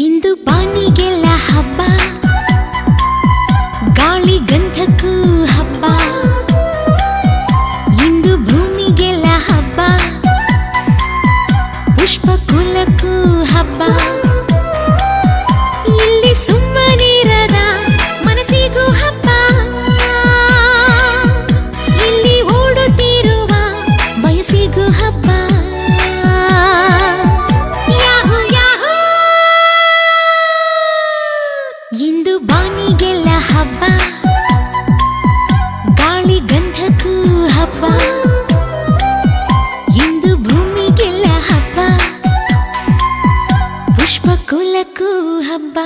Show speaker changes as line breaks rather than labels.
ಇಂದು ಬಾನಿಗೆಲ್ಲ ಹಬ್ಬ, ಗಾಳಿ ಗಂಧಕ್ಕೂ ಹಬ್ಬ. ಇಂದು ಭೂಮಿಗೆಲ್ಲ ಹಬ್ಬ, ಪುಷ್ಪ ಕುಲಕ್ಕೂ ಹಬ್ಬ. ಇಲ್ಲಿ ಸುಮ್ಮನಿರದ ಮನಸ್ಸಿಗೂ ಹಬ್ಬ, ಇಲ್ಲಿ ಓಡುತ್ತಿರುವ ವಯಸ್ಸಿಗೂ ಹಬ್ಬ. ಇಂದು ಬಾನಿಗೆಲ್ಲ ಹಬ್ಬ, ಗಾಳಿ ಗಂಧಕ್ಕೂ ಹಬ್ಬ. ಇಂದು ಭೂಮಿಗೆಲ್ಲ ಹಬ್ಬ, ಪುಷ್ಪ ಕುಲಕ್ಕೂ ಹಬ್ಬ.